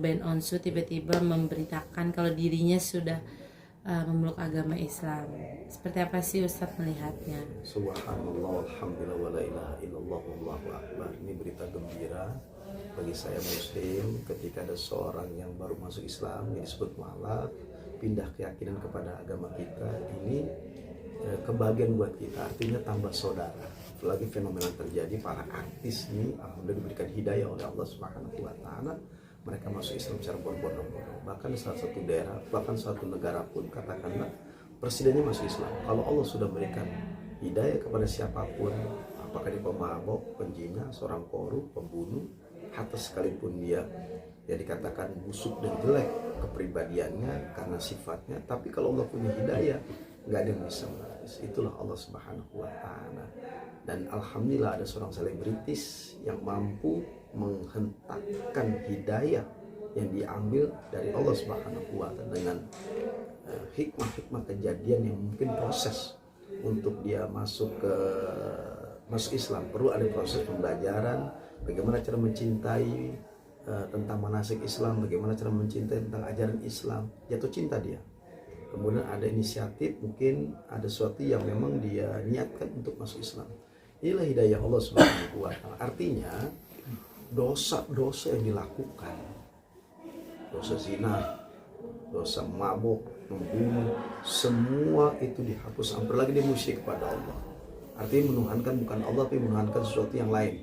Ruben Onsu tiba-tiba memberitakan kalau dirinya sudah memeluk agama Islam. Seperti apa sih Ustadz melihatnya? Subhanallah, alhamdulillah, wa la ilaha illallah, wallahu akbar. Ini berita gembira bagi saya muslim ketika ada seorang yang baru masuk Islam yang disebut mualaf pindah keyakinan kepada agama kita. Ini kebahagiaan buat kita, artinya tambah saudara. Apalagi fenomena terjadi, para artis ini alhamdulillah diberikan hidayah oleh Allah Subhanahu wa taala. Mereka masuk Islam secara berbondong-bondong. Bahkan salah satu daerah, bahkan suatu negara pun katakanlah presidennya masuk Islam. Kalau Allah sudah berikan hidayah kepada siapapun, apakah dia pemabok, penjina, seorang korup, pembunuh, hatta sekalipun dia ya dikatakan busuk dan jelek kepribadiannya karena sifatnya, tapi kalau Allah punya hidayah, nggak ada yang bisa menangis. Itulah Allah Subhanahu wa taala. Dan alhamdulillah ada seorang selebritis yang mampu menghentakkan hidayah yang diambil dari Allah Subhanahu wa taala dengan hikmah-hikmah kejadian yang mungkin proses untuk dia masuk Islam. Perlu ada proses pembelajaran bagaimana cara mencintai tentang manasik Islam, bagaimana cara mencintai tentang ajaran Islam, jatuh cinta dia. Kemudian ada inisiatif, mungkin ada sesuatu yang memang dia niatkan untuk masuk Islam. Inilah hidayah Allah Subhanahu wa taala. Artinya dosa-dosa yang dilakukan, dosa zina, dosa mabuk, membunuh, semua itu dihapus. Apalagi dia musyrik kepada Allah. Artinya menuhankan bukan Allah, tapi menuhankan sesuatu yang lain.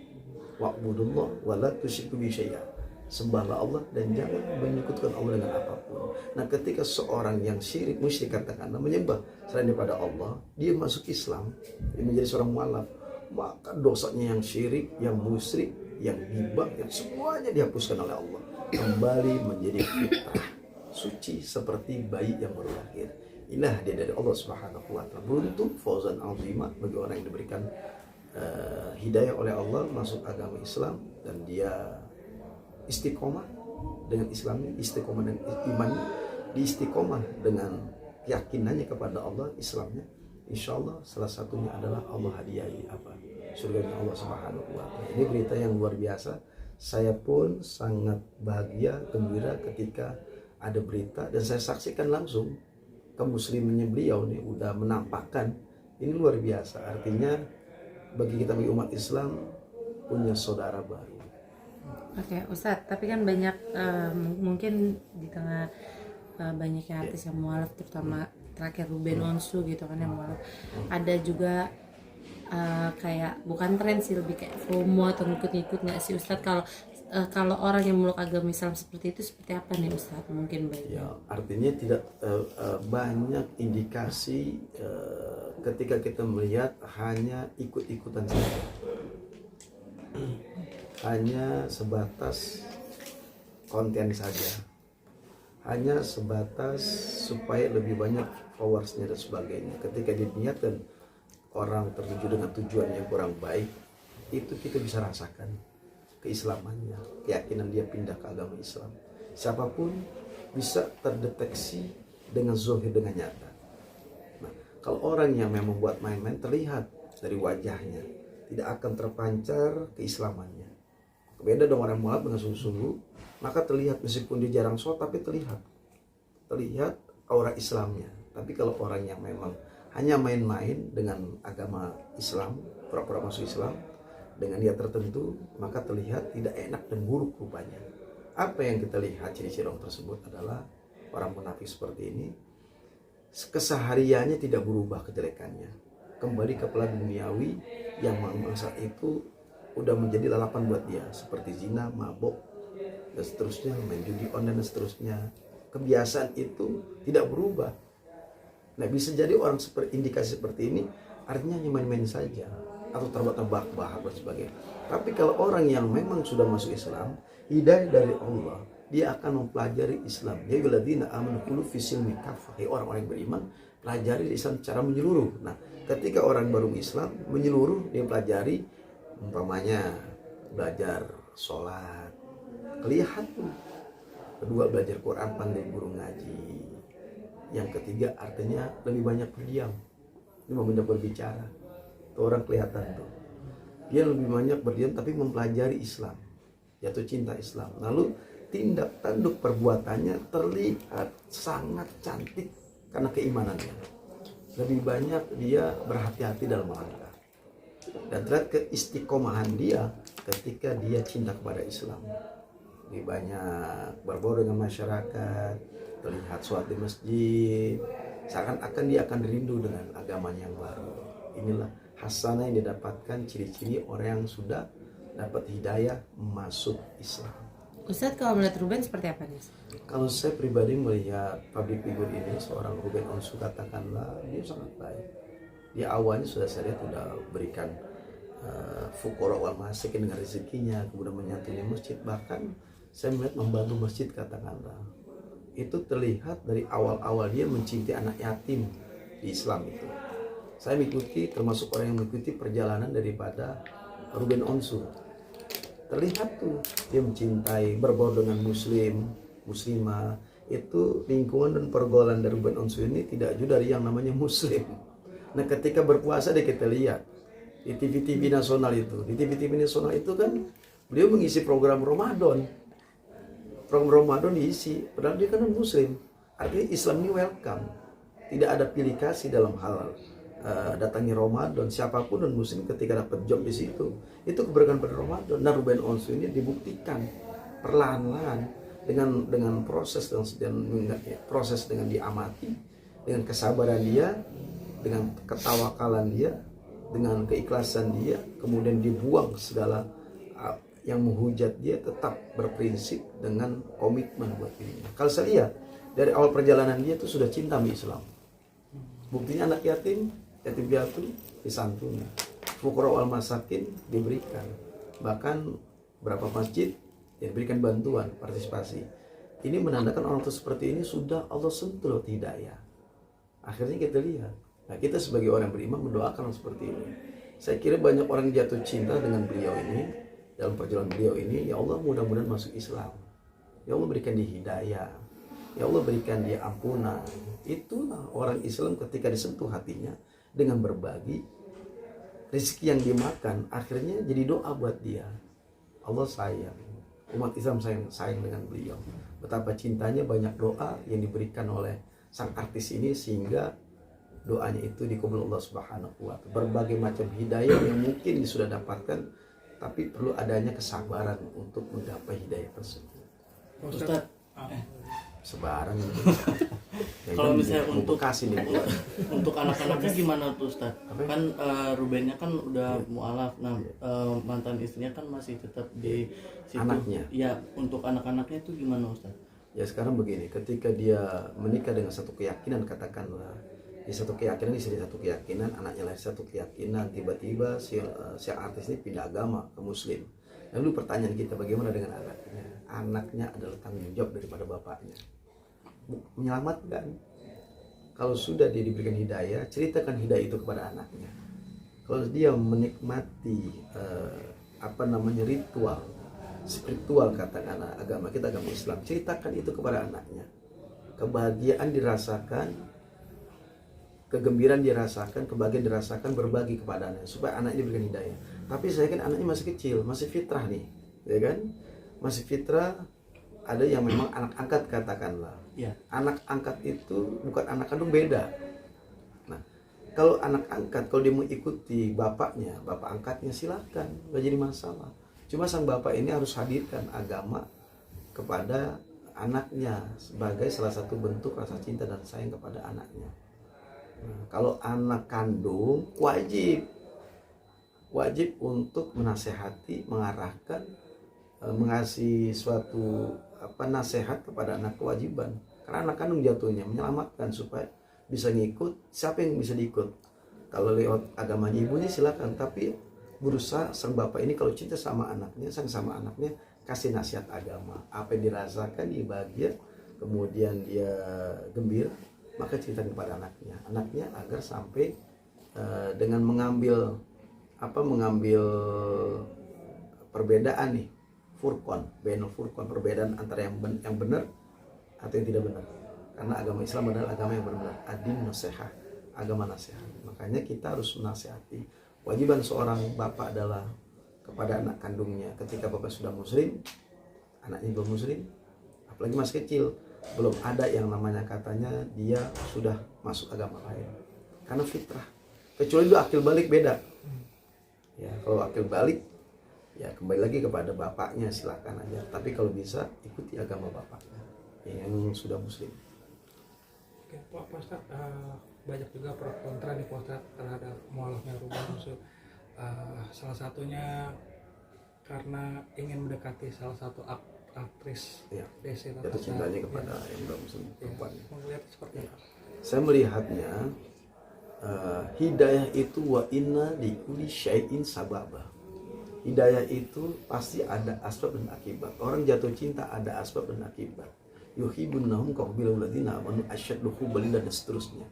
Wa'budullah wa la tusyriku bihi syai'a. Sembahlah Allah dan jangan menyekutukan Allah dengan apapun. Nah, ketika seorang yang syirik, musyrik katakanlah, menyembah selain daripada Allah, dia masuk Islam, dia menjadi seorang mualaf, maka dosanya yang syirik, yang musyrik, yang ghibah, yang semuanya dihapuskan oleh Allah. Kembali menjadi fitrah suci seperti bayi yang baru lahir. Inilah dia dari Allah Subhanahu wa taala. Beruntung fauzan azimah bagi orang yang diberikan hidayah oleh Allah masuk agama Islam dan dia istiqomah dengan Islamnya, istiqomah dengan imannya, istiqomah dengan keyakinannya kepada Allah, Islamnya. Insya Allah salah satunya adalah Allah hadiahi surganya Allah Subhanahu wa taala. Ini berita yang luar biasa. Saya pun sangat bahagia, gembira ketika ada berita dan saya saksikan langsung kemuslimannya beliau nih udah menampakkan. Ini luar biasa. Artinya bagi kita bagi umat Islam punya saudara baru. Oke, Ustadz, tapi kan banyak mungkin di tengah banyaknya artis yang mualaf, terutama terakhir Ruben Onsu gitu kan yang mualaf, ada juga kayak bukan tren sih, lebih kayak FOMO atau ngikut-ngikut nggak sih Ustadz, kalau orang yang meluk agama Islam seperti itu seperti apa nih Ustadz mungkin baiknya? Ya, artinya tidak banyak indikasi ketika kita melihat hanya ikut-ikutan saja. Hanya sebatas konten saja, hanya sebatas supaya lebih banyak followersnya dan sebagainya. Ketika diniatkan orang tertuju dengan tujuan yang kurang baik, itu kita bisa rasakan keislamannya, keyakinan dia pindah ke agama Islam. Siapapun bisa terdeteksi dengan zahir, dengan nyata. Nah, kalau orang yang memang buat main-main, terlihat dari wajahnya, tidak akan terpancar keislamannya. Beda dong orang mualaf dengan sungguh-sungguh, maka terlihat meskipun dia jarang sholat tapi terlihat aura Islamnya. Tapi kalau orang yang memang hanya main-main dengan agama Islam, pura-pura masuk Islam dengan niat tertentu, maka terlihat tidak enak dan buruk rupanya. Apa yang kita lihat ciri-ciri orang tersebut adalah orang munafik seperti ini, kesehariannya tidak berubah kejelekannya, kembali ke pelan duniawi yang masa itu udah menjadi lalapan buat dia, seperti zina, mabok, dan seterusnya, main judi online dan seterusnya. Kebiasaan itu tidak berubah. Nah, bisa jadi orang indikasi seperti ini artinya hanya main-main saja atau terbahak-bahak dan sebagainya. Tapi kalau orang yang memang sudah masuk Islam, hidayah dari Allah, dia akan mempelajari Islam. Ya ayyuhalladzina amanu khulu fis silmi kafah. Orang-orang yang beriman pelajari Islam secara menyeluruh. Nah, ketika orang baru Islam menyeluruh, dia pelajari, umpamanya belajar sholat, kelihatan. Kedua, belajar Quran, pandai guru ngaji. Yang ketiga, artinya lebih banyak berdiam. Ini mau banyak berbicara. Tuh orang kelihatan tuh. Dia lebih banyak berdiam tapi mempelajari Islam, jatuh cinta Islam. Lalu tindak tanduk perbuatannya terlihat sangat cantik karena keimanannya. Lebih banyak dia berhati-hati dalam melangkah. Dan terlihat keistiqomahan dia ketika dia cinta kepada Islam. Lebih banyak berbaur dengan masyarakat, terlihat sholat di masjid, seakan-akan dia akan rindu dengan agamanya yang baru. Inilah hasanah yang didapatkan, ciri-ciri orang yang sudah dapat hidayah masuk Islam. Ustadz kalau melihat Ruben seperti apa nih? Kalau saya pribadi melihat public figure ini, seorang Ruben Onsu, katakanlah dia sangat baik. Dia awalnya sudah saya lihat sudah berikan fukara wal masakin dengan rezekinya, kemudian menyantuni masjid, bahkan saya melihat membantu masjid, katakanlah. Itu terlihat dari awal-awal dia mencintai anak yatim di Islam itu. Saya mengikuti, termasuk orang yang mengikuti perjalanan daripada Ruben Onsu. Terlihat tuh dia mencintai, berbaur dengan muslimah. Itu lingkungan dan pergaulan dari Ruben Onsu ini tidak jauh dari yang namanya muslim. Nah, ketika berpuasa dia kita lihat di TV-TV nasional itu. Di TV-TV nasional itu kan beliau mengisi program Ramadan. Program Ramadan diisi, padahal dia kan muslim. Artinya Islam ini welcome. Tidak ada pilih kasih dalam hal datangnya Ramadan. Siapapun non muslim ketika dapat job di situ, itu keberkahan pada Ramadan. Nah, Ruben Onsu ini dibuktikan perlahan-lahan dengan proses dengan diamati, dengan kesabaran dia, dengan ketawakalan dia, dengan keikhlasan dia, kemudian dibuang segala yang menghujat dia, tetap berprinsip dengan komitmen buat dirinya. Kalau saya lihat dari awal perjalanan dia itu sudah cinta sama Islam. Buktinya anak yatim piatu disantuni, fukara wal masakin diberikan, bahkan berapa masjid yang diberikan bantuan partisipasi. Ini menandakan orang tua seperti ini sudah Allah sentuh hidayah. Akhirnya kita lihat, nah kita sebagai orang beriman mendoakan seperti ini. Saya kira banyak orang jatuh cinta dengan beliau ini, dalam perjalanan beliau ini. Ya Allah, mudah-mudahan masuk Islam. Ya Allah, berikan dia hidayah. Ya Allah, berikan dia ampunan. Itulah orang Islam ketika disentuh hatinya dengan berbagi rezeki yang dimakan, akhirnya jadi doa buat dia. Allah sayang, umat Islam sayang dengan beliau. Betapa cintanya, banyak doa yang diberikan oleh sang artis ini sehingga doanya itu dikabul Allah Subhanahu wa Ta'ala. Berbagai macam hidayah yang mungkin sudah dapatkan, tapi perlu adanya kesabaran untuk menggapai hidayah tersebut. Ustadz, sebarang kalau misalnya untuk kasih nih untuk anak-anaknya gimana tuh Ustadz? Kan Rubennya kan udah mualaf, nah mantan istrinya kan masih tetap di situ. Anaknya? Ya, untuk anak-anaknya itu gimana Ustadz? Ya sekarang begini, ketika dia menikah dengan satu keyakinan, katakanlah di satu keyakinan, istri satu keyakinan, anaknya lahir satu keyakinan, tiba-tiba si artis ini pindah agama ke muslim. Lalu pertanyaan kita, bagaimana dengan anaknya? Anaknya adalah tanggung jawab daripada bapaknya. Menyelamatkan. Kalau sudah dia diberikan hidayah, ceritakan hidayah itu kepada anaknya. Kalau dia menikmati ritual spiritual, katakanlah agama kita, agama Islam, ceritakan itu kepada anaknya. Kebahagiaan dirasakan, kegembiraan dirasakan, kebahagiaan dirasakan, berbagi kepada anaknya supaya anaknya diberikan hidayah. Tapi saya kan anaknya masih kecil, masih fitrah nih, ya kan? Masih fitrah. Ada yang memang anak angkat, katakanlah. Ya. Anak angkat itu bukan anak kandung, beda. Nah, kalau anak angkat, kalau dia mau ikuti bapaknya, bapak angkatnya, silakan, nggak jadi masalah. Cuma sang bapak ini harus hadirkan agama kepada anaknya sebagai salah satu bentuk rasa cinta dan sayang kepada anaknya. Nah, kalau anak kandung wajib untuk menasehati, mengarahkan, mengasih suatu nasihat kepada anak, kewajiban. Karena anak kandung jatuhnya menyelamatkan supaya bisa ngikut. Siapa yang bisa diikut? Kalau lewat agamanya ibunya silakan, tapi berusaha sang bapak ini kalau cinta sama anaknya, sama anaknya, kasih nasihat agama. Apa yang dirasakan dia bahagia, kemudian dia gembira, maka cerita kepada anaknya agar sampai dengan mengambil perbedaan nih, furqan, perbedaan antara yang benar atau yang tidak benar. Karena agama Islam adalah agama yang benar, adin nasihat, agama nasihat. Makanya kita harus menasihati. Kewajiban seorang bapak adalah kepada anak kandungnya, ketika bapak sudah muslim, anaknya belum muslim, apalagi masih kecil, belum ada yang namanya katanya dia sudah masuk agama lain, karena fitrah. Kecuali itu akil balik beda. Ya, kalau akil balik ya kembali lagi kepada bapaknya, silakan aja. Tapi kalau bisa ikuti agama bapaknya yang sudah muslim. Oke, Pak Ustaz, banyak juga pro kontra nih Pak Ustaz terhadap mualafnya Ruben Onsu. Salah satunya karena ingin mendekati salah satu aktris Ya, DC jatuh cintanya kepada yang sudah muslim perempuan. Melihat seperti apa? Saya melihatnya hidayah itu wa inna likulli syai'in sababa. Hidayah itu pasti ada asbab dan akibat. Orang jatuh cinta ada asbab dan akibat. Yuhibbunahum kaqbilul ladzina amanu asyaddu hubban dan seterusnya.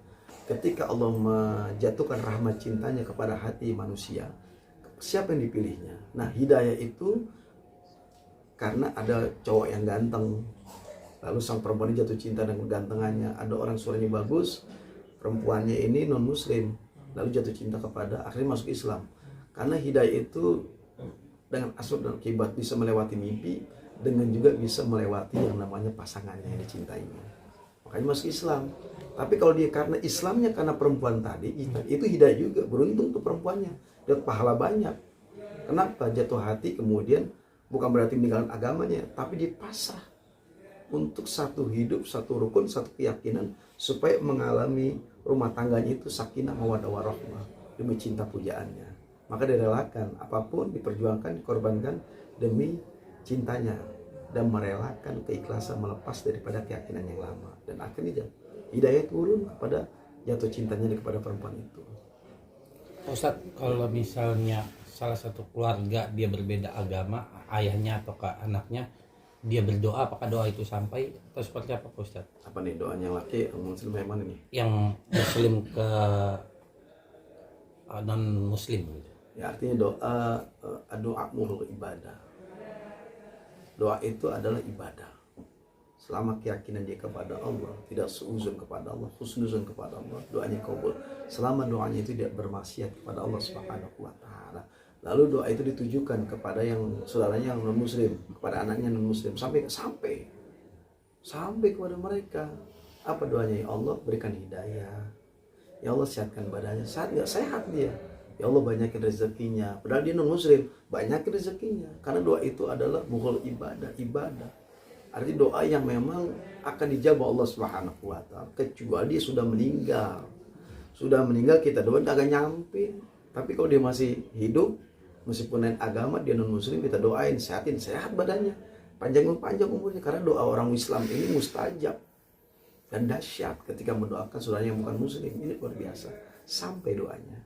Ketika Allah menjatuhkan rahmat cintanya kepada hati manusia, siapa yang dipilihnya? Nah, hidayah itu karena ada cowok yang ganteng, lalu sang perempuan jatuh cinta dengan kegantengannya. Ada orang suaranya bagus, perempuannya ini non muslim, lalu jatuh cinta kepada, akhirnya masuk Islam. Karena hidayah itu dengan asbab dan akibat, bisa melewati mimpi, dengan juga bisa melewati yang namanya pasangannya yang dicintainya, makanya masuk Islam. Tapi kalau dia karena Islamnya karena perempuan tadi, itu hidayah juga, beruntung tuh perempuannya, dapat pahala banyak. Kenapa? Jatuh hati kemudian bukan berarti meninggalkan agamanya, tapi dipasrah untuk satu hidup, satu rukun, satu keyakinan, supaya mengalami rumah tangganya itu sakinah mawaddah warahmah demi cinta pujaannya. Maka direlakan apapun, diperjuangkan, dikorbankan demi cintanya, dan merelakan keikhlasan melepas daripada keyakinan yang lama. Dan akhirnya hidayah turun kepada jatuh cintanya kepada perempuan itu. Ustadz, kalau misalnya salah satu keluarga dia berbeda agama, ayahnya atau anaknya, dia berdoa, apakah doa itu sampai atau seperti apa Ustadz? Apa nih doanya yang laki, yang muslim yang mana nih? Yang muslim ke non muslim gitu. Ya, artinya doa muhur ibadah. Doa itu adalah ibadah. Selama keyakinan dia kepada Allah, tidak seuzon kepada Allah, husnuzon kepada Allah, doanya kabul. Selama doanya itu tidak bermaksiat kepada Allah Subhanahu wa taala. Lalu doa itu ditujukan kepada yang saudaranya yang non muslim, kepada anaknya non muslim, sampai kepada mereka. Apa doanya? Ya Allah, berikan hidayah. Ya Allah, sehatkan badannya. Sehat nggak? Sehat dia. Ya Allah, banyakin rezekinya. Padahal dia non muslim, banyakin rezekinya. Karena doa itu adalah muhul ibadah. Artinya doa yang memang akan dijawab Allah Subhanahu wa taala, kecuali dia sudah meninggal. Sudah meninggal kita doa agak nyampe. Tapi kalau dia masih hidup, meskipun lain agama, dia non muslim, kita doain sehat badannya, panjang umurnya. Karena doa orang Islam ini mustajab dan dahsyat ketika mendoakan saudaranya yang bukan muslim. Ini luar biasa sampai doanya.